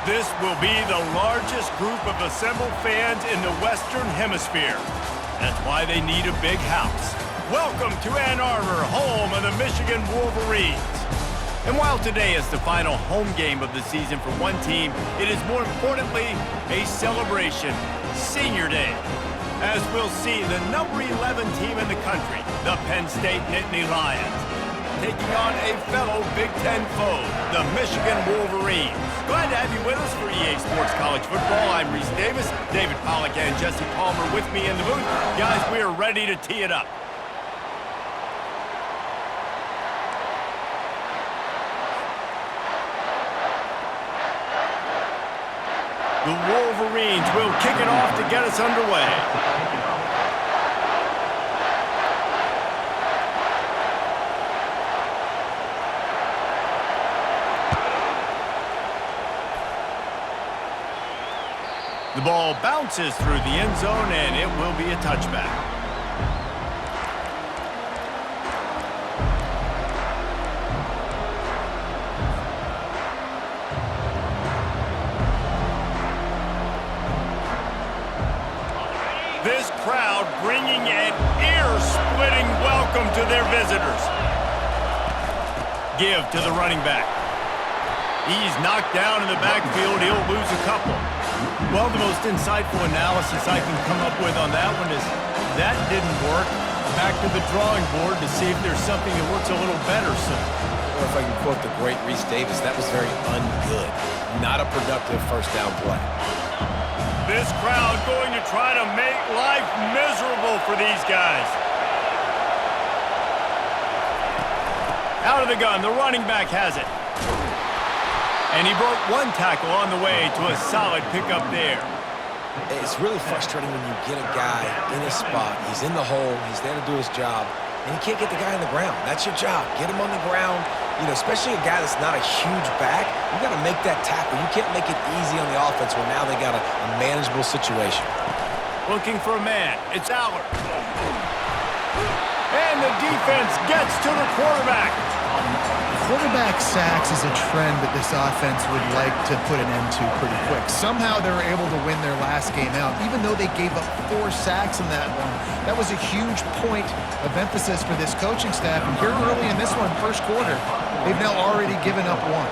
This will be the largest group of assembled fans in the Western Hemisphere. That's why they need a big house. Welcome to Ann Arbor, home of the Michigan Wolverines. And while today is the final home game of the season for one team, it is more importantly a celebration, Senior Day. As we'll see, the number 11 team in the country, the Penn State Nittany Lions, taking on a fellow Big Ten foe, the Michigan Wolverines. Glad to have you with us for EA Sports College Football. I'm Reese Davis, David Pollack and Jesse Palmer with me in the booth. Guys, we are ready to tee it up. The Wolverines will kick it off to get us underway. The ball bounces through the end zone, and it will be a touchback. This crowd bringing an ear-splitting welcome to their visitors. Give to the running back. He's knocked down in the backfield. He'll lose a couple. Well, the most insightful analysis I can come up with on that one is that didn't work. Back to the drawing board to see if there's something that works a little better soon. Or if I can quote the great Reese Davis, that was very ungood. Not a productive first down play. This crowd going to try to make life miserable for these guys. Out of the gun, the running back has it. And he broke one tackle on the way to a solid pickup there. It's really frustrating when you get a guy in his spot. He's in the hole. He's there to do his job. And you can't get the guy on the ground. That's your job. Get him on the ground. You know, especially a guy that's not a huge back. You got to make that tackle. You can't make it easy on the offense when now they got a manageable situation. Looking for a man. It's Aller. And the defense gets to the quarterback. Quarterback sacks is a trend that this offense would like to put an end to pretty quick. Somehow they were able to win their last game out, even though they gave up 4 sacks in that one. That was a huge point of emphasis for this coaching staff. And here early in this one, first quarter, they've now already given up 1.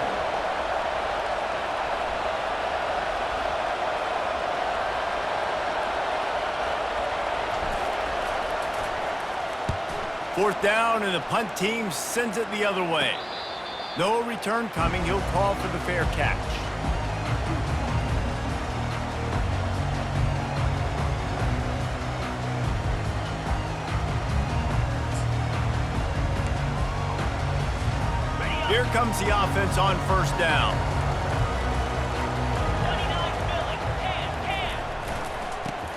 Fourth down, and the punt team sends it the other way. No return coming. He'll call for the fair catch. Here comes the offense on first down.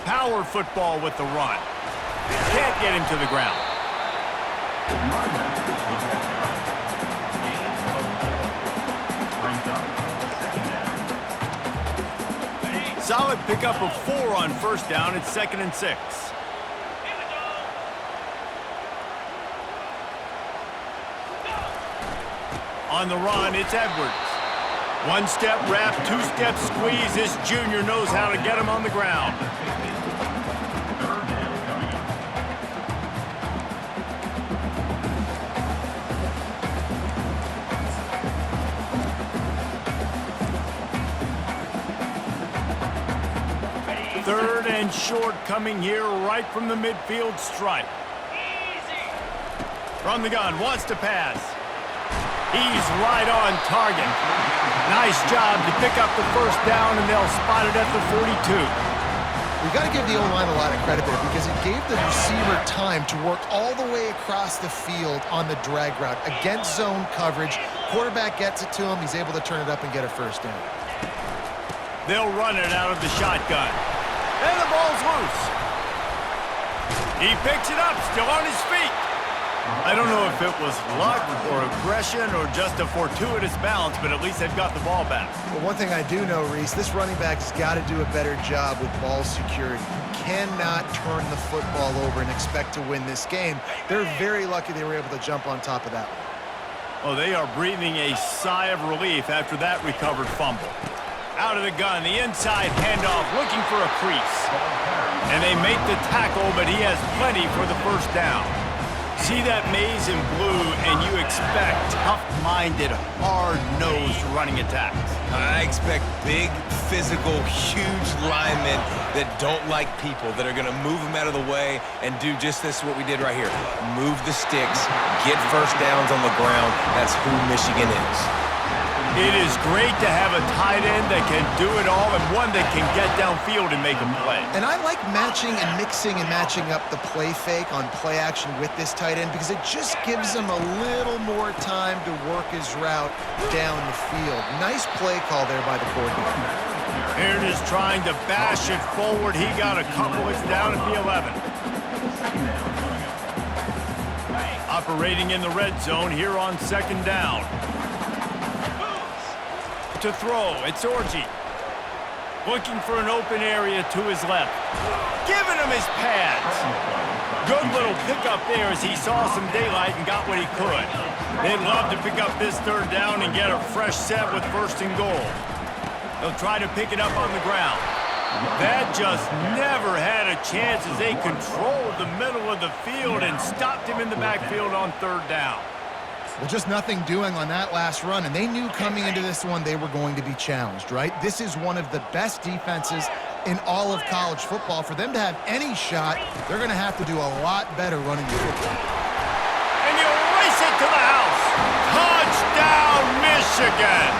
Power football with the run. Can't get him to the ground. Solid pickup of 4 on first down. It's 2nd and 6. On the run, it's Edwards. 1-step wrap, 2-step squeeze. This junior knows how to get him on the ground. Third and short coming here right from the midfield stripe. From the gun, wants to pass. He's right on target. Nice job to pick up the first down, and they'll spot it at the 42. We've got to give the O-line a lot of credit there because it gave the receiver time to work all the way across the field on the drag route. Against zone coverage, quarterback gets it to him. He's able to turn it up and get a first down. They'll run it out of the shotgun. And the ball's loose. He picks it up, still on his feet. I don't know if it was luck or aggression or just a fortuitous bounce, but at least they've got the ball back. Well, one thing I do know, Reese, this running back's got to do a better job with ball security. You cannot turn the football over and expect to win this game. They're very lucky they were able to jump on top of that one. Oh, they are breathing a sigh of relief after that recovered fumble. Out of the gun, the inside handoff, looking for a crease. And they make the tackle, but he has plenty for the first down. See that maze in blue, and you expect tough-minded, hard-nosed running attacks. I expect big, physical, huge linemen that don't like people, that are going to move them out of the way and do just this, what we did right here. Move the sticks, get first downs on the ground. That's who Michigan is. It is great to have a tight end that can do it all and one that can get downfield and make a play. And I like matching and mixing and matching up the play fake on play action with this tight end because it just gives him a little more time to work his route down the field. Nice play call there by the quarterback. Aaron is trying to bash it forward. He got a couple. It's down at the 11. Operating in the red zone here on second down. To throw, it's Orji. Looking for an open area to his left. Giving him his pads. Good little pickup there as he saw some daylight and got what he could. They'd love to pick up this third down and get a fresh set with first and goal. They'll try to pick it up on the ground. That just never had a chance as they controlled the middle of the field and stopped him in the backfield on third down. Well, just nothing doing on that last run, and they knew coming into this one they were going to be challenged, right? This is one of the best defenses in all of college football. For them to have any shot, they're going to have to do a lot better running the football. And you race it to the house. Touchdown, Michigan!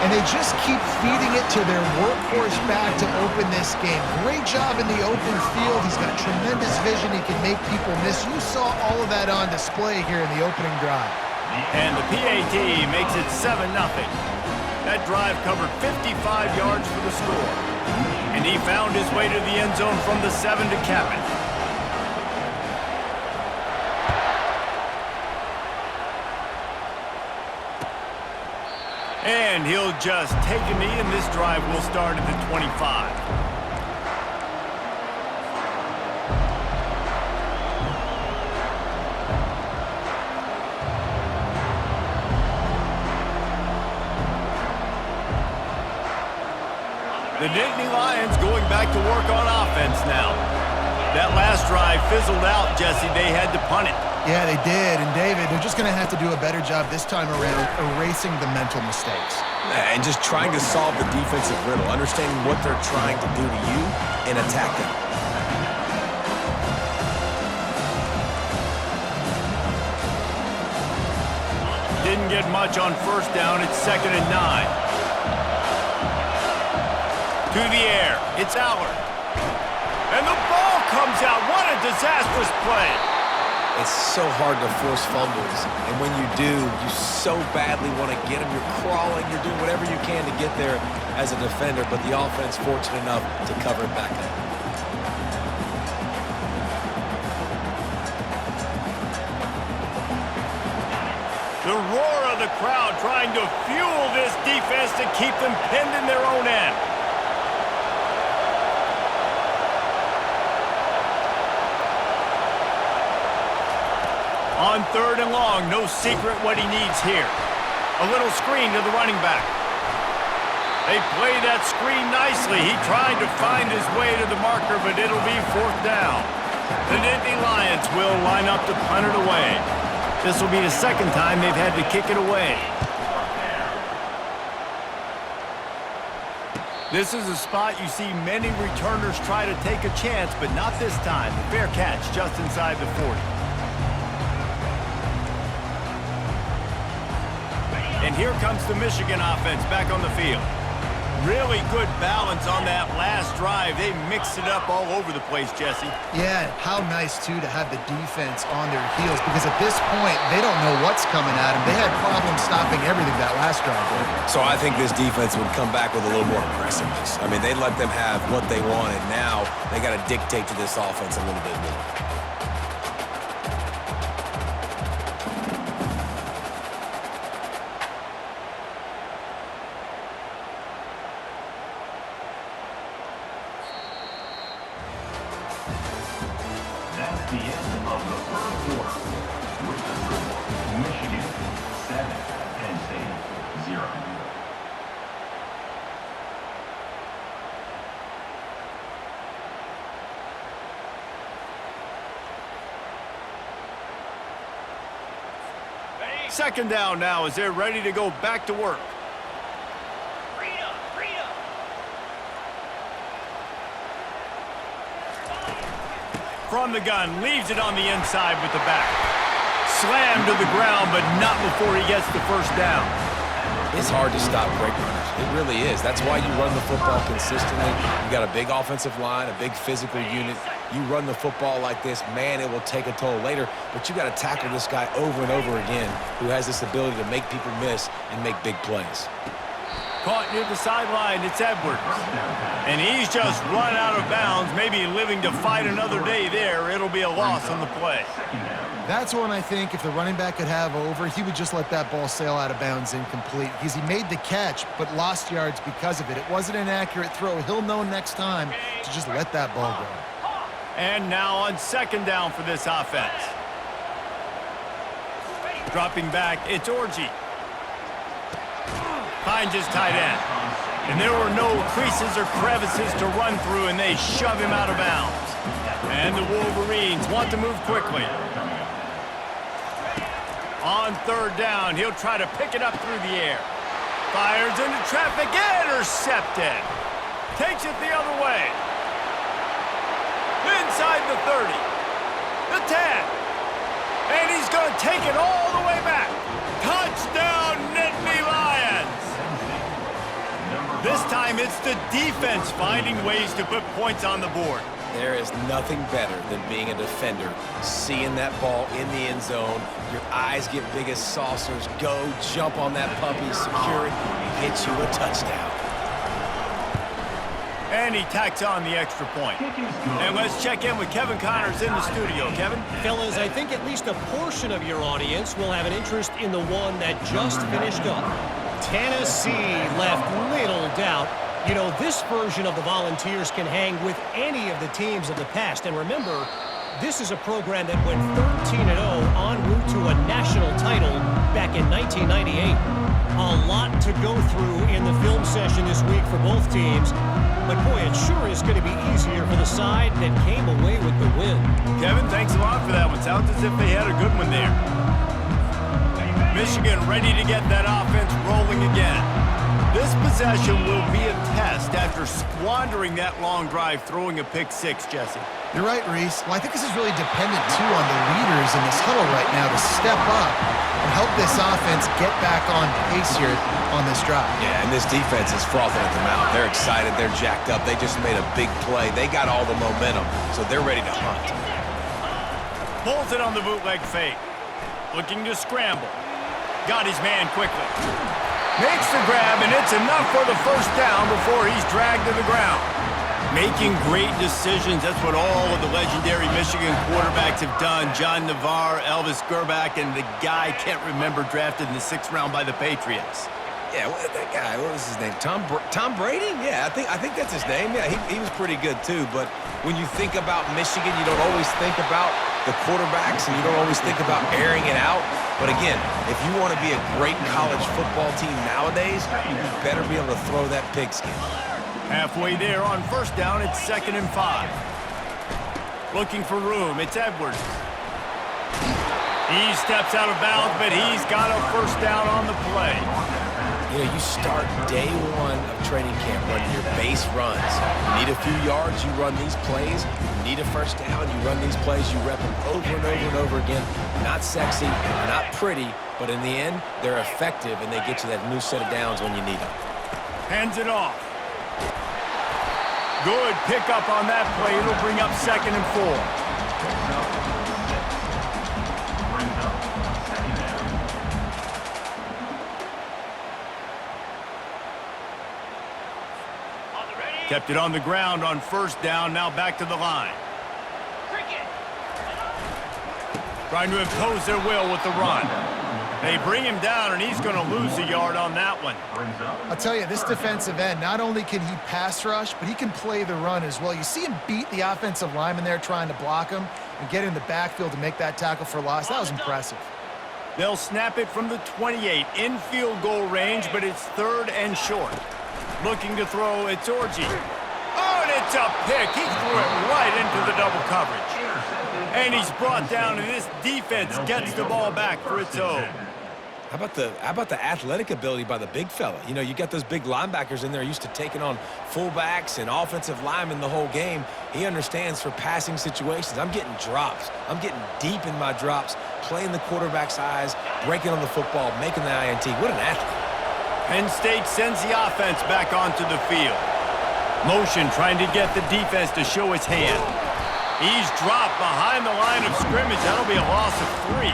And they just keep feeding it to their workhorse back to open this game. Great job in the open field. He's got tremendous vision. He can make people miss. You saw all of that on display here in the opening drive. And the PAT makes it 7-0. That drive covered 55 yards for the score. And he found his way to the end zone from the 7 to cap it. And he'll just take a knee, and this drive will start at the 25. The Nittany Lions going back to work on offense now. That last drive fizzled out, Jesse. They had to punt it. Yeah, they did. And, David, they're just going to have to do a better job this time around erasing the mental mistakes. And just trying to solve the defensive riddle, understanding what they're trying to do to you and attack them. Didn't get much on first down. It's 2nd and 9. To the air. It's Allard. And the ball comes out. What a disastrous play. It's so hard to force fumbles, and when you do, you so badly want to get them. You're crawling, you're doing whatever you can to get there as a defender, but the offense fortunate enough to cover it back up. The roar of the crowd trying to fuel this defense to keep them pinned in their own end. On 3rd and long, no secret what he needs here. A little screen to the running back. They play that screen nicely. He tried to find his way to the marker, but it'll be 4th down. The Nittany Lions will line up to punt it away. This will be the 2nd time they've had to kick it away. This is a spot you see many returners try to take a chance, but not this time. The fair catch just inside the 40. And here comes the Michigan offense back on the field. Really good balance on that last drive. They mixed it up all over the place, Jesse. Yeah, how nice, too, to have the defense on their heels because at this point, they don't know what's coming at them. They had problems stopping everything that last drive. So I think this defense would come back with a little more aggressiveness. I mean, they let them have what they wanted. Now they got to dictate to this offense a little bit more. The end of the first quarter. With the score, Michigan 7, Penn State 0. Second down now as they're ready to go back to work. From the gun, leaves it on the inside with the back. Slammed to the ground, but not before he gets the first down. It's hard to stop great runners. It really is. That's why you run the football consistently. You got a big offensive line, a big physical unit. You run the football like this, man, it will take a toll later. But you got to tackle this guy over and over again who has this ability to make people miss and make big plays. Caught near the sideline, it's Edwards. And he's just run out of bounds, maybe living to fight another day there. It'll be a loss on the play. That's one I think if the running back could have over, he would just let that ball sail out of bounds incomplete because he made the catch but lost yards because of it. It wasn't an accurate throw. He'll know next time to just let that ball go. And now on second down for this offense. Dropping back, it's Orji. Finds his tight end. And there were no creases or crevices to run through, and they shove him out of bounds. And the Wolverines want to move quickly. On third down, he'll try to pick it up through the air. Fires into traffic, intercepted. Takes it the other way. Inside the 30. The 10. And he's going to take it all the way back. Touchdown, Nittany Lions. This time it's the defense finding ways to put points on the board. There is nothing better than being a defender, seeing that ball in the end zone, your eyes get big as saucers, go, jump on that puppy, secure it, get you a touchdown. And he tacks on the extra point. And let's check in with Kevin Connors in the studio. Kevin? Fellas, I think at least a portion of your audience will have an interest in the one that just finished up. Tennessee left little doubt. You know, this version of the Volunteers can hang with any of the teams of the past. And remember, this is a program that went 13-0 en route to a national title back in 1998. A lot to go through in the film session this week for both teams. But boy, it sure is going to be easier for the side that came away with the win. Kevin, thanks a lot for that one. Sounds as if they had a good one there. Michigan ready to get that offense rolling again. This possession will be a test after squandering that long drive, throwing a pick six, Jesse. You're right, Reese. Well, I think this is really dependent, too, on the leaders in this huddle right now to step up and help this offense get back on pace here on this drive. Yeah, and this defense is frothing at the mouth. They're excited. They're jacked up. They just made a big play. They got all the momentum, so they're ready to hunt. Pulls it on the bootleg fake. Looking to scramble. Got his man quickly. Makes the grab, and it's enough for the first down before he's dragged to the ground. Making great decisions. That's what all of the legendary Michigan quarterbacks have done. John Navarre, Elvis Gerbach, and the guy, can't remember, drafted in the 6th round by the Patriots. Yeah, that guy, what was his name? Tom Brady? Yeah, I think that's his name. Yeah, he was pretty good, too. But when you think about Michigan, you don't always think about the quarterbacks, and you don't always think about airing it out. But again, if you want to be a great college football team nowadays, you better be able to throw that pigskin. Halfway there on first down, it's 2nd and 5. Looking for room, it's Edwards. He steps out of bounds, but he's got a first down on the play. You know, you start day one of training camp running your base runs. You need a few yards, you run these plays. You need a first down, you run these plays. You rep them over and over and over again. Not sexy, not pretty, but in the end, they're effective, and they get you that new set of downs when you need them. Hands it off. Good pickup on that play. It'll bring up 2nd and 4. Kept it on the ground on first down, now back to the line. Trying to impose their will with the run. They bring him down, and he's going to lose a yard on that one. I'll tell you, this defensive end, not only can he pass rush, but he can play the run as well. You see him beat the offensive lineman there trying to block him and get in the backfield to make that tackle for loss. That was impressive. They'll snap it from the 28 in field goal range, but it's 3rd and short. Looking to throw, it's Orji. Oh, and it's a pick. He threw it right into the double coverage. And he's brought down, and this defense gets the ball back for its own. How about the athletic ability by the big fella? You know, you got those big linebackers in there used to taking on fullbacks and offensive linemen the whole game. He understands for passing situations. I'm getting drops. I'm getting deep in my drops, playing the quarterback's eyes, breaking on the football, making the INT. What an athlete. Penn State sends the offense back onto the field. Motion trying to get the defense to show his hand. He's dropped behind the line of scrimmage. That'll be a loss of 3.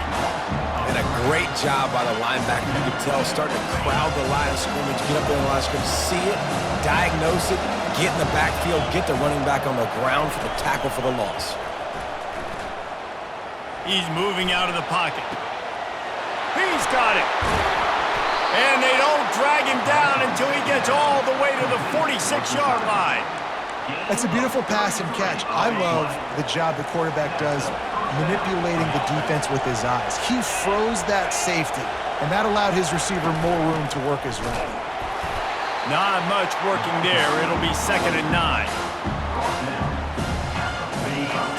And a great job by the linebacker. You can tell, starting to crowd the line of scrimmage, get up there in the line of scrimmage, see it, diagnose it, get in the backfield, get the running back on the ground for the tackle for the loss. He's moving out of the pocket. He's got it. And they don't drag him down until he gets all the way to the 46-yard line. That's a beautiful pass and catch. I love the job the quarterback does manipulating the defense with his eyes. He froze that safety, and that allowed his receiver more room to work his route. Not much working there. It'll be 2nd and 9.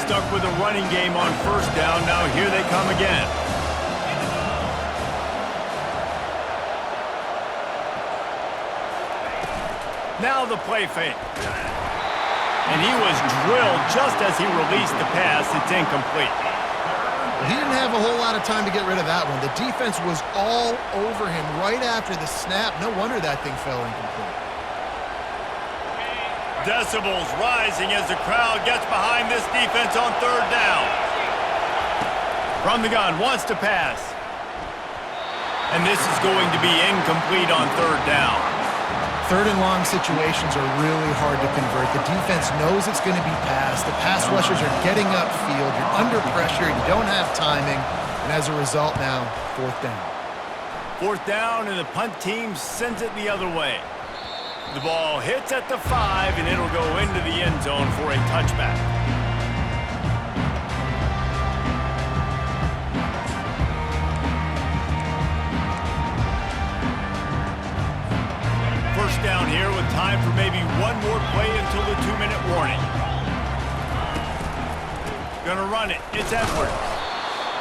Stuck with a running game on 1st down. Now here they come again. Now the play fake. And he was drilled just as he released the pass. It's incomplete. He didn't have a whole lot of time to get rid of that one. The defense was all over him right after the snap. No wonder that thing fell incomplete. Decibels rising as the crowd gets behind this defense on 3rd down. From the gun, wants to pass. And this is going to be incomplete on 3rd down. 3rd and long situations are really hard to convert. The defense knows it's going to be passed. The pass rushers are getting upfield. You're under pressure. You don't have timing. And as a result now, 4th down. 4th down, and the punt team sends it the other way. The ball hits at the 5, and it'll go into the end zone for a touchback. First down here with time for maybe one more play until the 2-minute warning. Gonna run it. It's Edwards.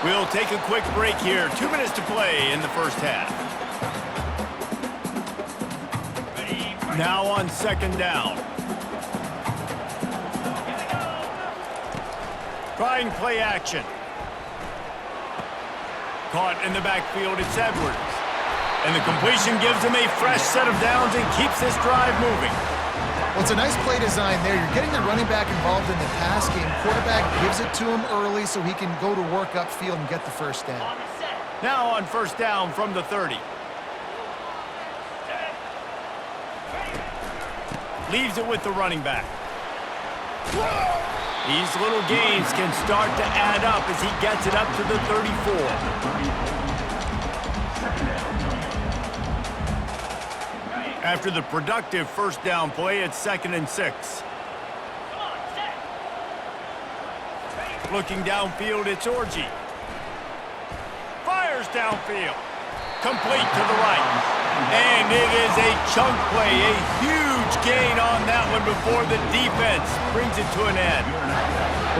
We'll take a quick break here. 2 minutes to play in the first half. Now on 2nd down. Trying play action. Caught in the backfield. It's Edwards. And the completion gives him a fresh set of downs and keeps this drive moving. Well, it's a nice play design there. You're getting the running back involved in the pass game. Quarterback gives it to him early so he can go to work upfield and get the 1st down. Now on 1st down from the 30. Leaves it with the running back. These little gains can start to add up as he gets it up to the 34. After the productive 1st down play, it's 2nd and 6. Looking downfield, it's Orji. Fires downfield. Complete to the right. And it is a chunk play, a huge gain on that one before the defense brings it to an end.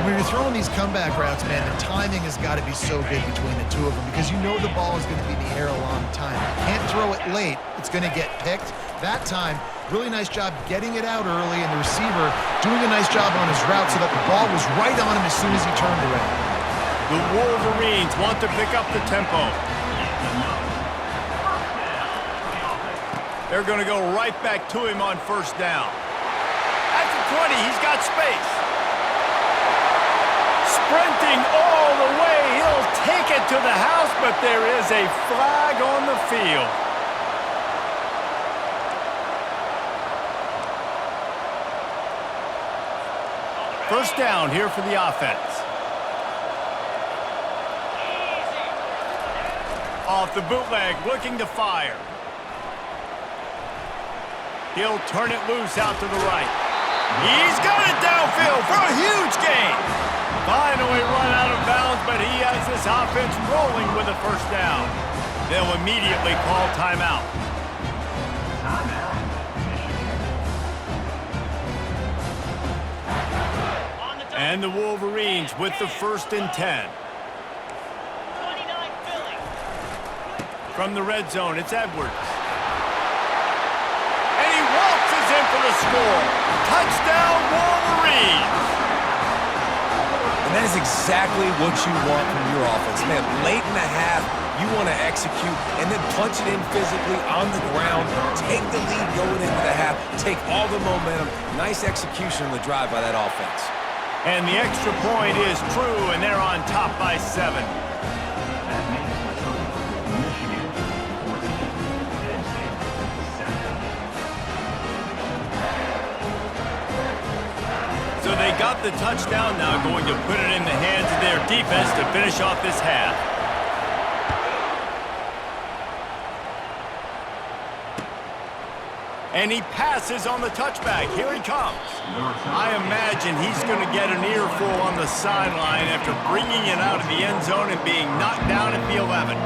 When you're throwing these comeback routes, man, the timing has got to be so good between the two of them because you know the ball is going to be in the air a long time. You can't throw it late. It's going to get picked. That time, really nice job getting it out early, and the receiver doing a nice job on his route so that the ball was right on him as soon as he turned around. The Wolverines want to pick up the tempo. They're going to go right back to him on 1st down. At the 20, he's got space. Sprinting all the way, he'll take it to the house, but there is a flag on the field. First down here for the offense. Off the bootleg, looking to fire. He'll turn it loose out to the right. He's got it downfield for a huge gain. Finally run out of bounds, but he has this offense rolling with a 1st down. They'll immediately call timeout. And the Wolverines with the 1st and 10. From the red zone, it's Edwards. And he waltzes in for the score. Touchdown, Wolverines! And that is exactly what you want from your offense. Man, late in the half, you want to execute and then punch it in physically on the ground, take the lead going into the half, take all the momentum. Nice execution on the drive by that offense. And the extra point is true, and they're on top by 7. That makes the total Michigan 14, Penn State 7. So they got the touchdown, now going to put it in the hands of their defense to finish off this half. And he passes on the touchback. Here he comes. I imagine he's going to get an earful on the sideline after bringing it out of the end zone and being knocked down at the 11.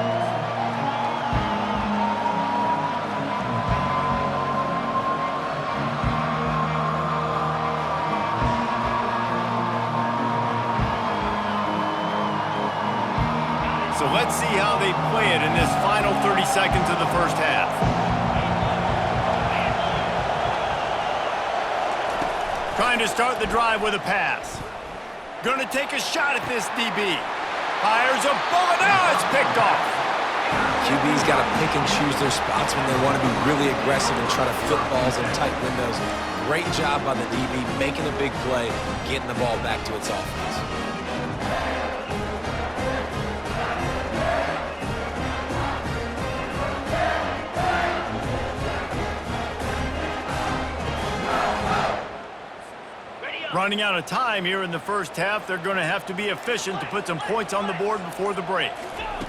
So let's see how they play it in this final 30 seconds of the first half. Trying to start the drive with a pass. Gonna take a shot at this DB. Fires a bullet. Now it's picked off. QB's got to pick and choose their spots when they want to be really aggressive and try to fit balls in tight windows. Great job by the DB making a big play, getting the ball back to its offense. Running out of time here in the first half, they're going to have to be efficient to put some points on the board before the break.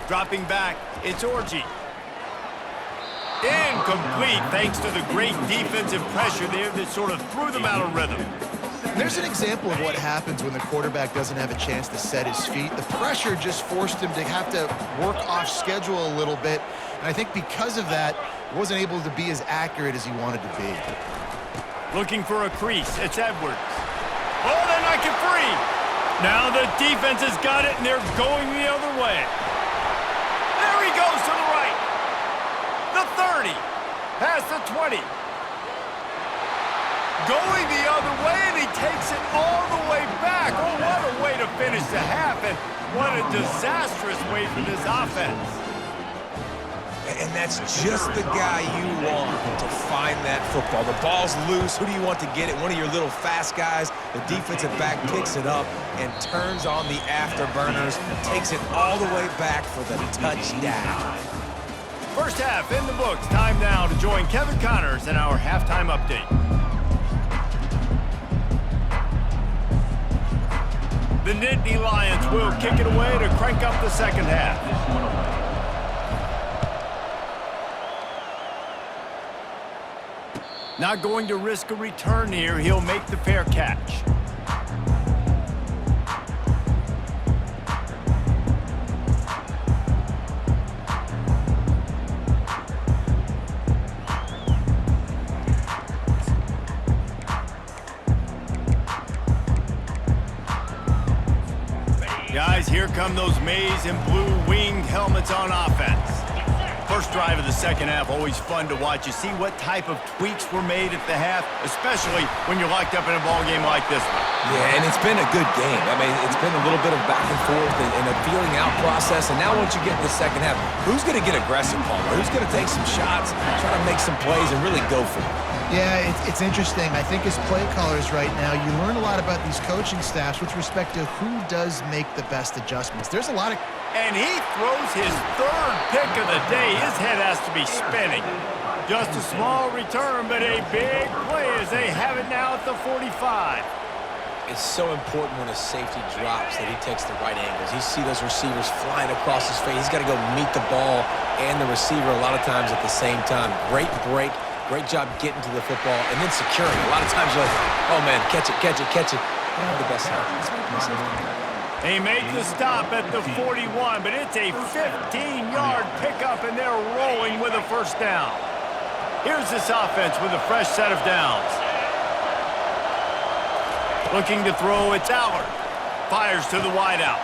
Dropping back, it's Orji. Incomplete thanks to the great defensive pressure there that sort of threw them out of rhythm. There's an example of what happens when the quarterback doesn't have a chance to set his feet. The pressure just forced him to have to work off schedule a little bit. And I think because of that, he wasn't able to be as accurate as he wanted to be. Looking for a crease, it's Edwards. Oh, they're not get free. Now the defense has got it, and they're going the other way. There he goes to the right. The 30. Past the 20. Going the other way, and he takes it all the way back. Oh, what a way to finish the half, and what a disastrous way for this offense. And that's just the guy you want to find that football. The ball's loose. Who do you want to get it? One of your little fast guys. The defensive back picks it up and turns on the afterburners, takes it all the way back for the touchdown. First half in the books. Time now to join Kevin Connors in our halftime update. The Nittany Lions will kick it away to crank up the second half. Not going to risk a return here. He'll make the fair catch. Guys, here come those maize and blue winged helmets on offense. First drive of the second half, always fun to watch. You see what type of tweaks were made at the half, especially when you're locked up in a ball game like this one. Yeah, and it's been a good game. I mean, it's been a little bit of back and forth and a feeling out process. And now once you get to the second half, who's going to get aggressive, Palmer? Who's going to take some shots, try to make some plays, and really go for it? Yeah, it's interesting. I think as play callers right now, you learn a lot about these coaching staffs with respect to who does make the best adjustments. There's a lot of... And he throws his third pick of the day. His head has to be spinning. Just a small return, but a big play as they have it now at the 45. It's so important when a safety drops that he takes the right angles. You see those receivers flying across his face. He's got to go meet the ball and the receiver a lot of times at the same time. Great break. Great job getting to the football and then securing. A lot of times you're like, oh, man, catch it, catch it, catch it. I don't have the best help. They make the stop at the 41, but it's a 15-yard pickup, and they're rolling with a first down. Here's this offense with a fresh set of downs. Looking to throw, it's Allard. Fires to the wideout.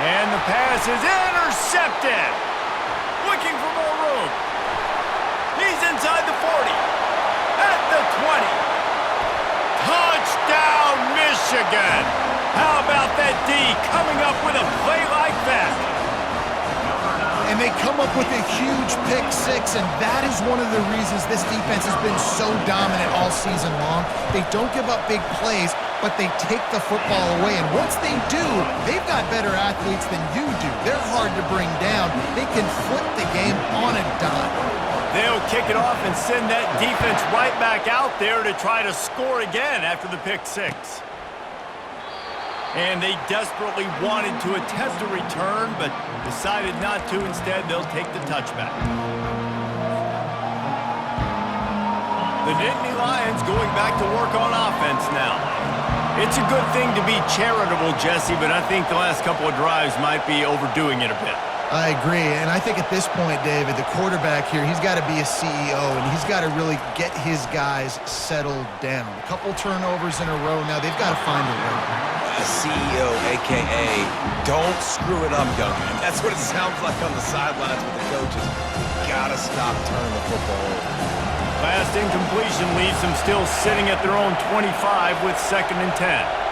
And the pass is intercepted. Looking for more they come up with a huge pick six, and that is one of the reasons this defense has been so dominant all season long. They don't give up big plays, but they take the football away. And once they do, they've got better athletes than you do. They're hard to bring down. They can flip the game on a dime. They'll kick it off and send that defense right back out there to try to score again after the pick six. And they desperately wanted to attempt a return, but decided not to. Instead, they'll take the touchback. The Nittany Lions going back to work on offense now. It's a good thing to be charitable, Jesse, but I think the last couple of drives might be overdoing it a bit. I agree, and I think at this point, David, the quarterback here, he's got to be a CEO, and he's got to really get his guys settled down. A couple turnovers in a row now. They've got to find a way. CEO, a.k.a. don't screw it up, young man. That's what it sounds like on the sidelines with the coaches. You got to stop turning the football over. Last incompletion leaves them still sitting at their own 25 with 2nd and 10.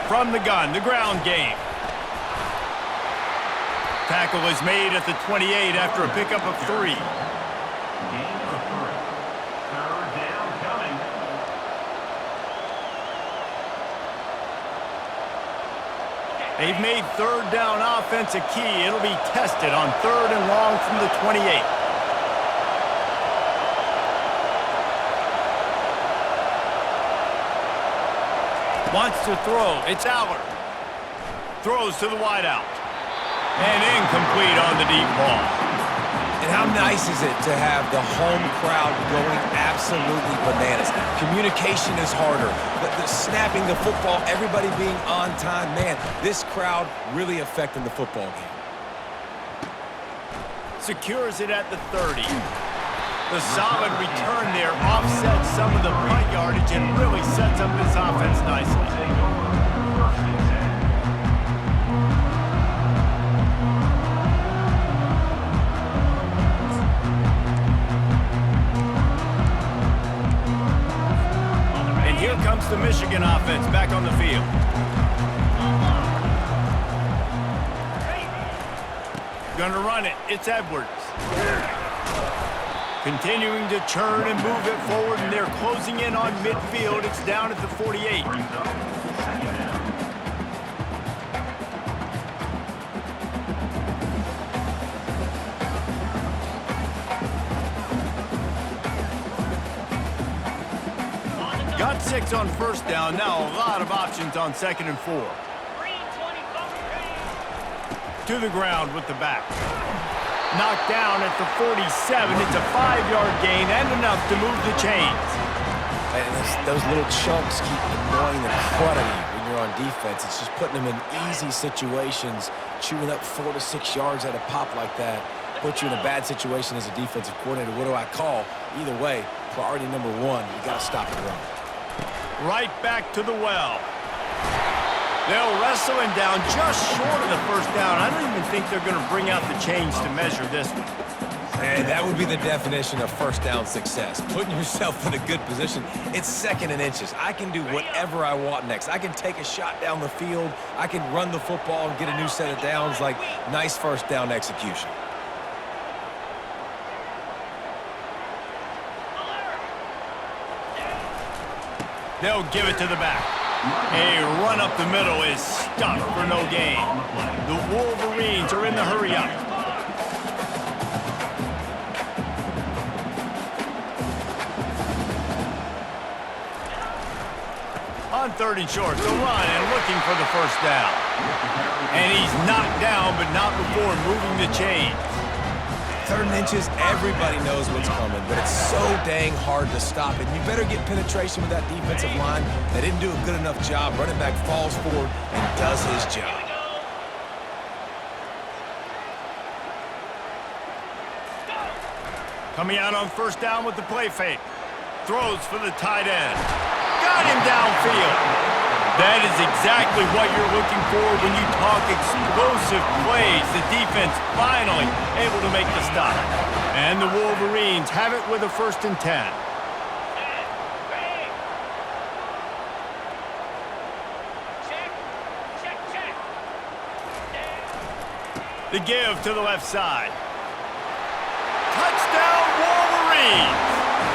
From the gun, the ground game. Tackle is made at the 28 after a pickup of 3. Gain of 3. 3rd down coming. They've made 3rd down offense a key. It'll be tested on 3rd and long from the 28. Wants to throw. It's Allard. Throws to the wideout. And incomplete on the deep ball. And how nice is it to have the home crowd going absolutely bananas? Communication is harder. The snapping the football, everybody being on time. Man, this crowd really affecting the football game. Secures it at the 30. The solid return there offsets some of the punt yardage and really sets up this offense nicely. Take over 1st and 10. And here comes the Michigan offense back on the field. Gonna run it. It's Edwards. Continuing to churn and move it forward, and they're closing in on midfield. It's down at the 48. Brings up 2nd down. Got 6 on 1st down. Now a lot of options on 2nd and 4. To the ground with the back. Knocked down at the 47. It's a 5-yard gain and enough to move the chains. And those little chunks keep annoying the crud out of you when you're on defense. It's just putting them in easy situations, chewing up 4 to 6 yards at a pop like that. Put you in a bad situation as a defensive coordinator. What do I call? Either way, priority number 1, you got to stop the run. Right back to the well. They'll wrestle him down just short of the 1st down. I don't even think they're going to bring out the chains to measure this one. And that would be the definition of 1st down success. Putting yourself in a good position. It's 2nd and inches. I can do whatever I want next. I can take a shot down the field. I can run the football and get a new set of downs. Like, nice 1st down execution. They'll give it to the back. A run up the middle is stuffed for no gain. The Wolverines are in the hurry-up. On 3rd and short, the run and looking for the 1st down. And he's knocked down, but not before moving the chains. 3rd and inches, everybody knows what's coming, but it's so dang hard to stop it. You better get penetration with that defensive line. They didn't do a good enough job. Running back falls forward and does his job. Coming out on 1st down with the play fake. Throws for the tight end. Got him downfield. That is exactly what you're looking for when you talk explosive plays. The defense finally able to make the stop. And the Wolverines have it with a 1st and 10. The give to the left side. Touchdown Wolverines!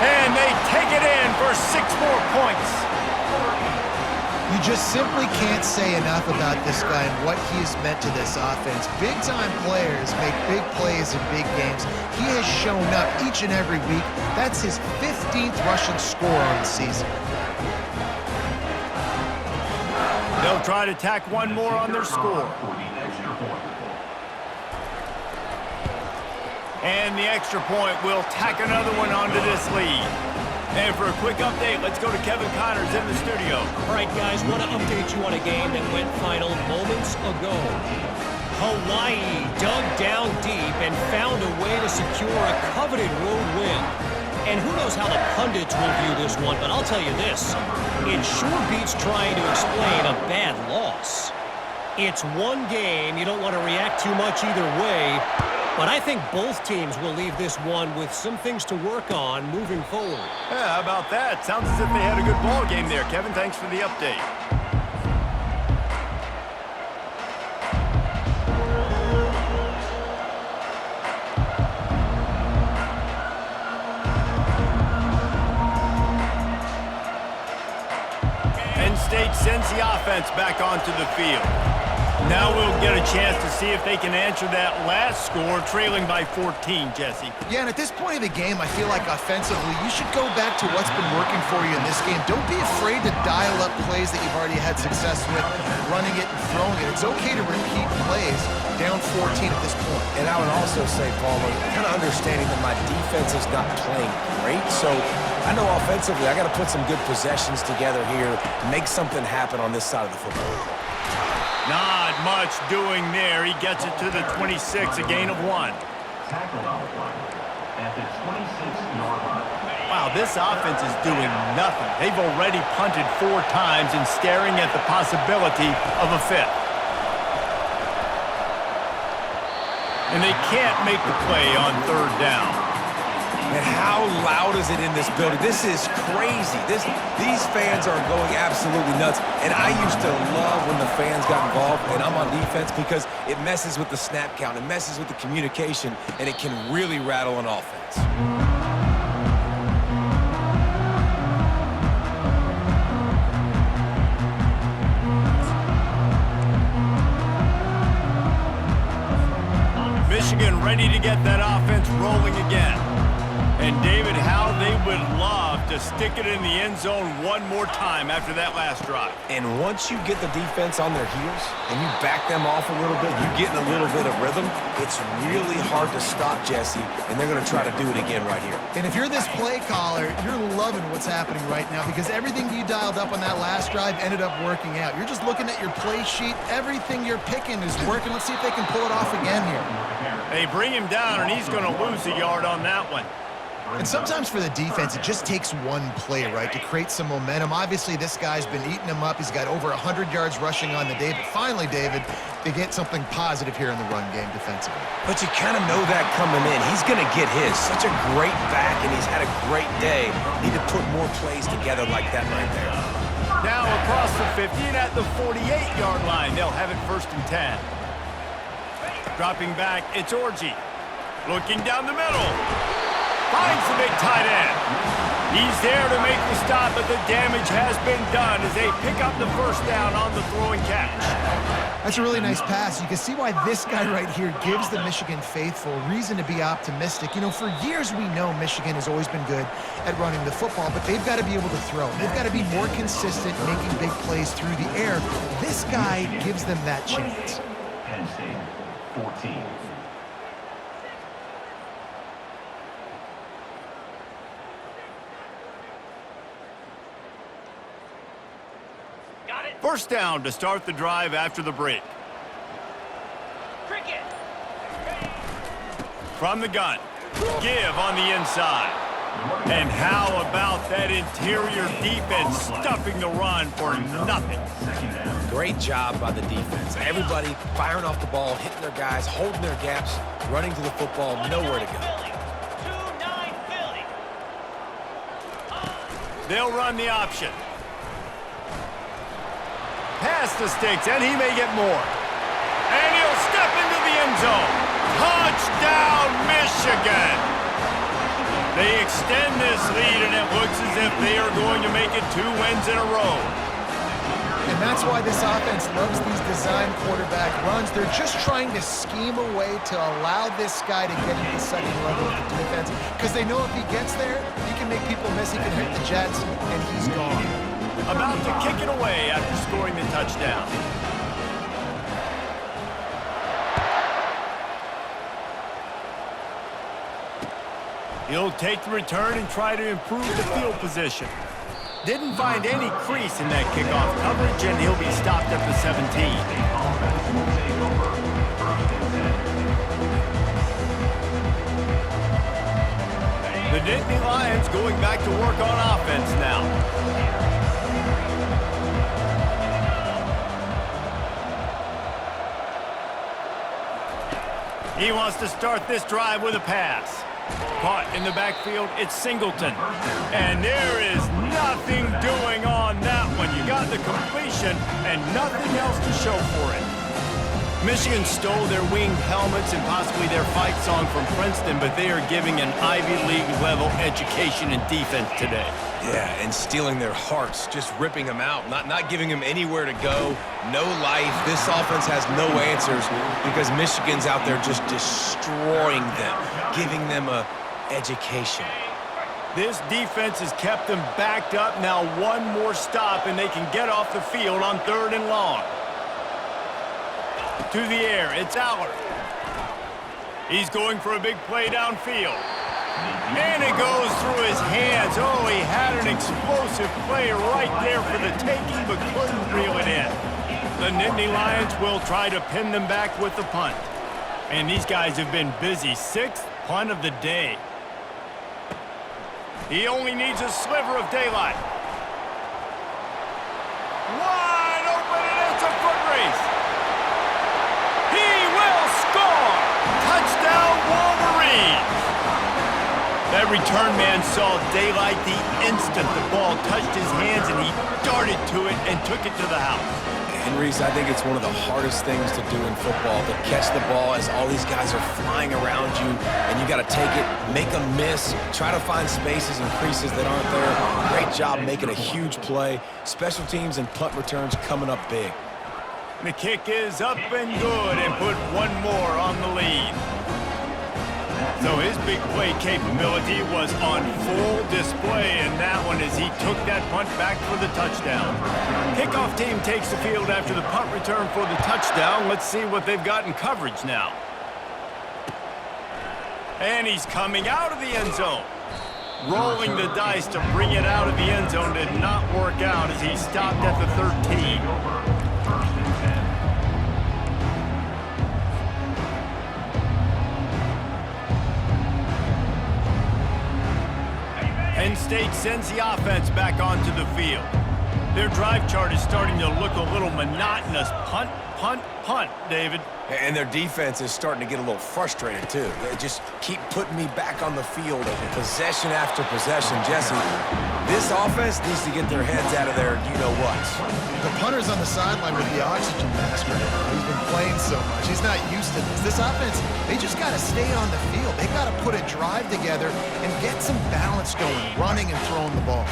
And they take it in for 6 more points. You just simply can't say enough about this guy and what he has meant to this offense. Big-time players make big plays in big games. He has shown up each and every week. That's his 15th rushing score on the season. They'll try to tack one more on their score. And the extra point will tack another one onto this lead. And for a quick update, let's go to Kevin Connors in the studio. All right, guys, want to update you on a game that went final moments ago. Hawaii dug down deep and found a way to secure a coveted road win. And who knows how the pundits will view this one, but I'll tell you this. It sure beats trying to explain a bad loss. It's one game. You don't want to react too much either way. But I think both teams will leave this one with some things to work on moving forward. Yeah, how about that? Sounds as if they had a good ball game there. Kevin, thanks for the update. Penn State sends the offense back onto the field. Now we'll get a chance to see if they can answer that last score, trailing by 14, Jesse. Yeah, and at this point of the game, I feel like offensively, you should go back to what's been working for you in this game. Don't be afraid to dial up plays that you've already had success with, running it and throwing it. It's okay to repeat plays down 14 at this point. And I would also say, Palmer, kind of understanding that my defense is not playing great, so I know offensively I got to put some good possessions together here, make something happen on this side of the football. Not much doing there. He gets it to the 26, a gain of 1. Tackle on the play at the 26-yard line. Wow, this offense is doing nothing. They've already punted 4 times and staring at the possibility of a 5th. And they can't make the play on 3rd down. And how loud is it in this building? This is crazy. These fans are going absolutely nuts. And I used to love when the fans got involved, and I'm on defense, because it messes with the snap count, it messes with the communication, and it can really rattle an offense. Michigan ready to get that offense rolling again. And David, how they would love to stick it in the end zone one more time after that last drive. And once you get the defense on their heels and you back them off a little bit, you get in a little bit of rhythm, it's really hard to stop, Jesse, and they're going to try to do it again right here. And if you're this play caller, you're loving what's happening right now, because everything you dialed up on that last drive ended up working out. You're just looking at your play sheet. Everything you're picking is working. Let's see if they can pull it off again here. They bring him down, and he's going to lose a yard on that one. And sometimes for the defense, it just takes one play, right, to create some momentum. Obviously, this guy's been eating him up. He's got over 100 yards rushing on the day. But finally, David, they get something positive here in the run game defensively. But you kind of know that coming in. He's going to get his. Such a great back, and he's had a great day. Need to put more plays together like that right there. Now across the 50 and at the 48-yard line. They'll have it 1st and 10. Dropping back, it's Orji. Looking down the middle. Finds the big tight end. He's there to make the stop, but the damage has been done as they pick up the 1st down on the throw and catch. That's a really nice pass. You can see why this guy right here gives the Michigan faithful reason to be optimistic. You know, for years we know Michigan has always been good at running the football, but they've got to be able to throw. They've got to be more consistent making big plays through the air. This guy gives them that chance. Penn State, 14. First down to start the drive after the break. From the gun. Give on the inside. And how about that interior defense stuffing the run for nothing? Great job by the defense. Everybody firing off the ball, hitting their guys, holding their gaps, running to the football, nowhere to go. They'll run the option. Past the sticks, and he may get more. And he'll step into the end zone. Touchdown, Michigan! They extend this lead, and it looks as if they are going to make it 2 wins in a row. And that's why this offense loves these design quarterback runs. They're just trying to scheme a way to allow this guy to get into the second level of the defense, because they know if he gets there, he can make people miss, he can hit the Jets, and he's gone. About to kick it away after scoring the touchdown. He'll take the return and try to improve the field position. Didn't find any crease in that kickoff coverage, and he'll be stopped at the 17. The Nittany Lions going back to work on offense now. He wants to start this drive with a pass. Caught in the backfield, it's Singleton. And there is nothing doing on that one. You got the completion and nothing else to show for it. Michigan stole their winged helmets and possibly their fight song from Princeton, but they are giving an Ivy League level education in defense today. Yeah, and stealing their hearts, just ripping them out, not giving them anywhere to go, no life. This offense has no answers because Michigan's out there just destroying them, giving them a education. This defense has kept them backed up. Now one more stop and they can get off the field on 3rd and long. To the air, it's Aller. He's going for a big play downfield. And it goes through his hands. Oh, he had an explosive play right there for the taking, but couldn't reel it in. The Nittany Lions will try to pin them back with the punt. And these guys have been busy. 6th punt of the day. He only needs a sliver of daylight. Wide open, and it's a foot race. He will score! Touchdown, Wolverines! That return man saw daylight the instant the ball touched his hands, and he darted to it and took it to the house. And Reese, I think it's one of the hardest things to do in football, to catch the ball as all these guys are flying around you, and you got to take it, make them miss, try to find spaces and creases that aren't there. Great job making a huge play. Special teams and punt returns coming up big. The kick is up and good, and put one more on the lead. So his big play capability was on full display in that one as he took that punt back for the touchdown. Kickoff team takes the field after the punt return for the touchdown. Let's see what they've got in coverage now. And he's coming out of the end zone. Rolling the dice to bring it out of the end zone did not work out as he stopped at the 13. Penn State sends the offense back onto the field. Their drive chart is starting to look a little monotonous. Punt, punt, punt, David. And their defense is starting to get a little frustrated, too. They just keep putting me back on the field, possession after possession. Jesse, this offense needs to get their heads out of there, you-know-what. The punter's on the sideline with the oxygen mask right now. He's been playing so much. He's not used to this. This offense, they just got to stay on the field. They got to put a drive together and get some balance going, running and throwing the ball.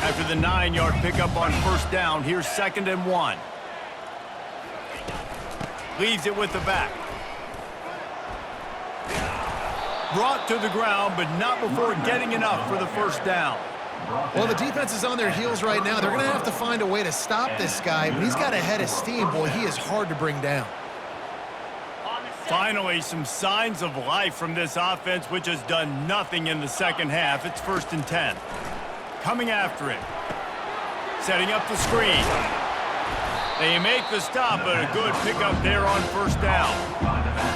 After the 9-yard pickup on 1st down, here's 2nd and 1. Leaves it with the back. Brought to the ground, but not before getting enough for the 1st down. Well, the defense is on their heels right now. They're going to have to find a way to stop this guy. When he's got a head of steam, boy, he is hard to bring down. Finally, some signs of life from this offense, which has done nothing in the second half. It's 1st and 10. Coming after it. Setting up the screen. They make the stop, but a good pickup there on 1st down.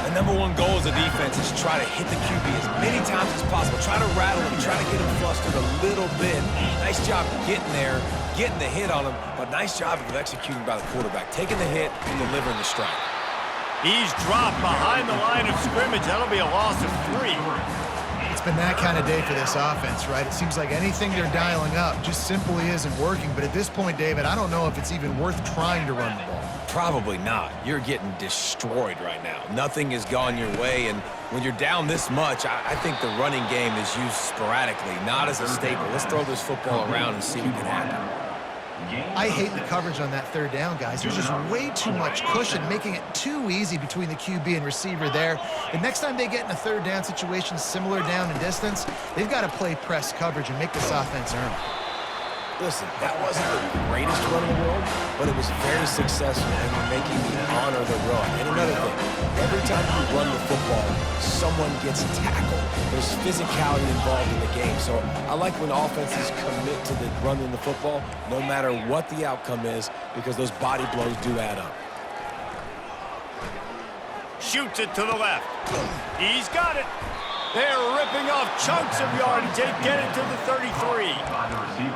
And number one goal as a defense is try to hit the QB as many times as possible. Try to rattle him, try to get him flustered a little bit. Nice job getting there, getting the hit on him, but nice job of executing by the quarterback, taking the hit and delivering the strike. He's dropped behind the line of scrimmage. That'll be a loss of 3. It's been that kind of day for this offense, right? It seems like anything they're dialing up just simply isn't working. But at this point, David, I don't know if it's even worth trying to run the ball. Probably not. You're getting destroyed right now. Nothing has gone your way, and when you're down this much, I think the running game is used sporadically, not as a staple. Let's throw this football around and see what can happen. I hate the coverage on that third down, guys. There's just way too much cushion, making it too easy between the QB and receiver there. The next time they get in a third down situation similar down in distance, they've got to play press coverage and make this offense earn it. Listen, that wasn't the greatest run in the world, but it was very successful, and you're making me honor the run. And another thing, every time you run the football, someone gets tackled. There's physicality involved in the game. So I like when offenses commit to the running the football, no matter what the outcome is, because those body blows do add up. Shoots it to the left. He's got it. They're ripping off chunks of yardage. They get it to the 33.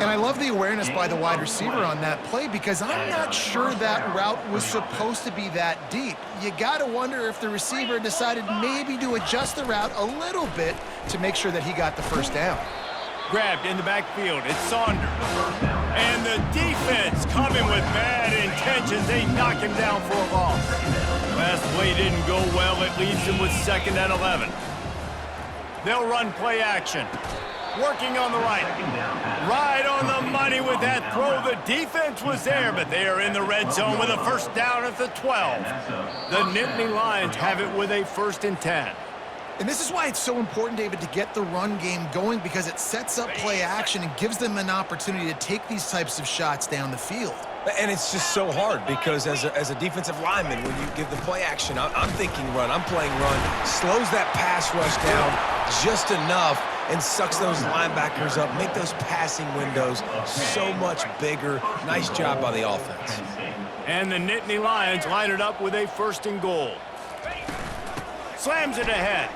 And I love the awareness by the wide receiver on that play because I'm not sure that route was supposed to be that deep. You got to wonder if the receiver decided maybe to adjust the route a little bit to make sure that he got the first down. Grabbed in the backfield. It's Saunders. And the defense coming with bad intentions. They knock him down for a loss. Last play didn't go well. It leaves him with 2nd and 11. They'll run play action. Working on the right. Right on the money with that throw. The defense was there, but they are in the red zone with a first down at the 12. The Nittany Lions have it with a 1st and 10. And this is why it's so important, David, to get the run game going because it sets up play action and gives them an opportunity to take these types of shots down the field. And it's just so hard because as a defensive lineman, when you give the play action, I'm thinking run, I'm playing run, slows that pass rush down just enough and sucks those linebackers up, make those passing windows so much bigger. Nice job by the offense. And the Nittany Lions line it up with a 1st and goal. Slams it ahead.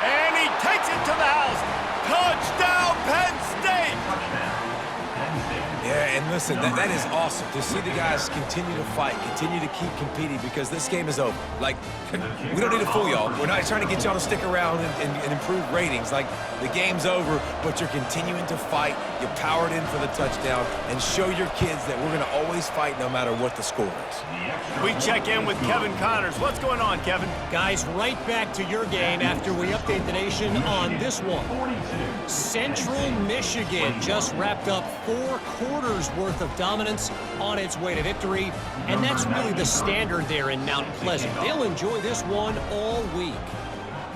And he takes it to the house. Touchdown, Penn State! Yeah, and listen, that is awesome to see the guys continue to fight, continue to keep competing because this game is over. Like, we don't need to fool y'all. We're not trying to get y'all to stick around and improve ratings. Like, the game's over, but you're continuing to fight. You powered in for the touchdown and show your kids that we're going to always fight no matter what the score is. We check in with Kevin Connors. What's going on, Kevin? Guys, right back to your game after we update the nation on this one. Central Michigan just wrapped up 4 quarters worth of dominance on its way to victory, and that's really the standard there in Mount Pleasant. They'll enjoy this one all week.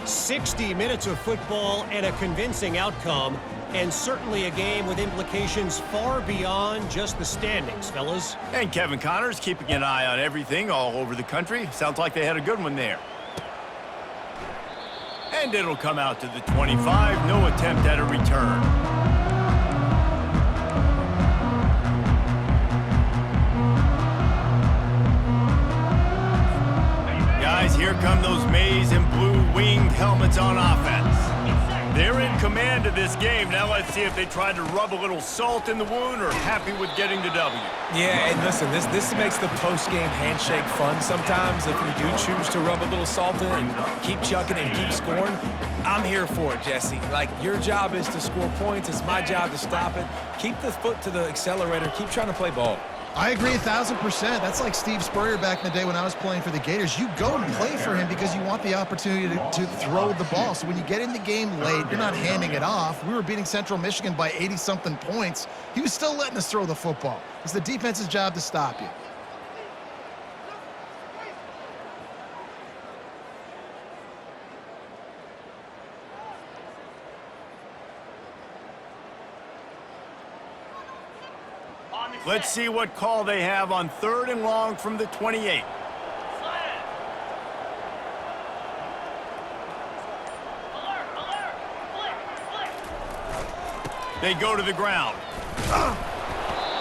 60 minutes of football and a convincing outcome, and certainly a game with implications far beyond just the standings, fellas. And Kevin Connors keeping an eye on everything all over the country. Sounds like they had a good one there. And it'll come out to the 25. No attempt at a return. Guys, here come those maize and blue winged helmets on offense. They're in command of this game. Now let's see if they tried to rub a little salt in the wound or happy with getting the W. Yeah, and listen, this makes the post-game handshake fun sometimes. If you do choose to rub a little salt in and keep chucking and keep scoring, I'm here for it, Jesse. Like, your job is to score points. It's my job to stop it. Keep the foot to the accelerator. Keep trying to play ball. I agree 1,000%. That's like Steve Spurrier back in the day when I was playing for the Gators. You go and play for him because you want the opportunity to throw the ball. So when you get in the game late, you're not handing it off. We were beating Central Michigan by 80-something points. He was still letting us throw the football. It's the defense's job to stop you. Let's see what call they have on 3rd and long from the 28. They go to the ground.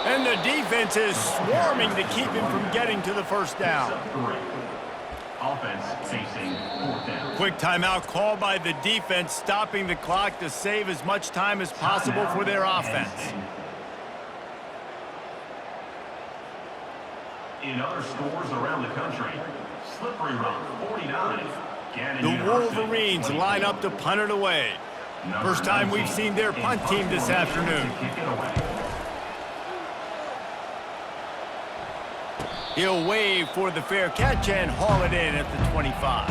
And the defense is swarming to keep him from getting to the first down. Offense facing 4th down. Quick timeout called by the defense, stopping the clock to save as much time as possible for their offense. In other scores around the country, Slippery Rock 49. Gannon The University, Wolverines 22. line up to punt it away. First time we've seen their punt team this afternoon. Kick it away. He'll wave for the fair catch and haul it in at the 25.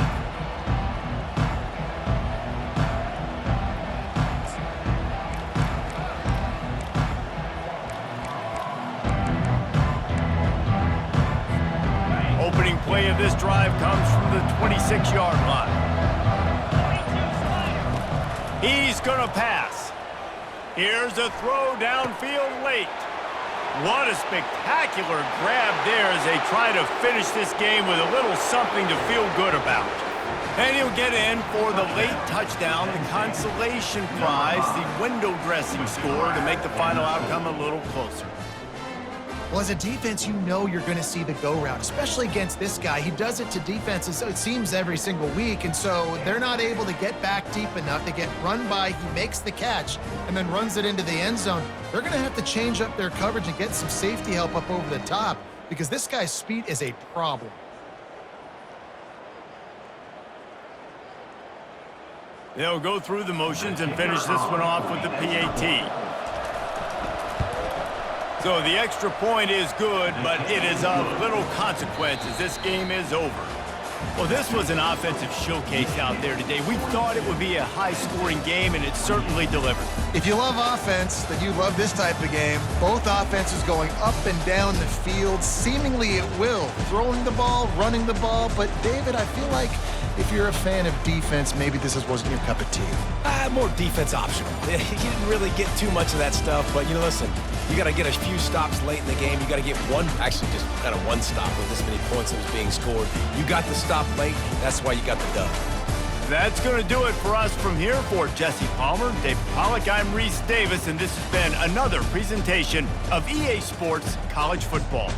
Opening play of this drive comes from the 26-yard line. He's going to pass. Here's a throw downfield late. What a spectacular grab there as they try to finish this game with a little something to feel good about. And he'll get in for the late touchdown, the consolation prize, the window dressing score to make the final outcome a little closer. Well, as a defense, you know you're going to see the go-round, especially against this guy. He does it to defenses, it seems, every single week, and so they're not able to get back deep enough. They get run by, he makes the catch, and then runs it into the end zone. They're going to have to change up their coverage and get some safety help up over the top because this guy's speed is a problem. They'll go through the motions and finish this one off with the PAT. So the extra point is good, but it is of little consequence as this game is over. Well, this was an offensive showcase out there today. We thought it would be a high-scoring game, and it certainly delivered. If you love offense, then you love this type of game. Both offenses going up and down the field, seemingly at will. Throwing the ball, running the ball. But, David, I feel like if you're a fan of defense, maybe this wasn't your cup of tea. More defense optional. You didn't really get too much of that stuff, but, listen, you got to get a few stops late in the game. You got to get actually just kind of one stop with this many points that was being scored. You got the stop late. That's why you got the dub. That's going to do it for us from here. For Jesse Palmer, David Pollack, I'm Reese Davis, and this has been another presentation of EA Sports College Football.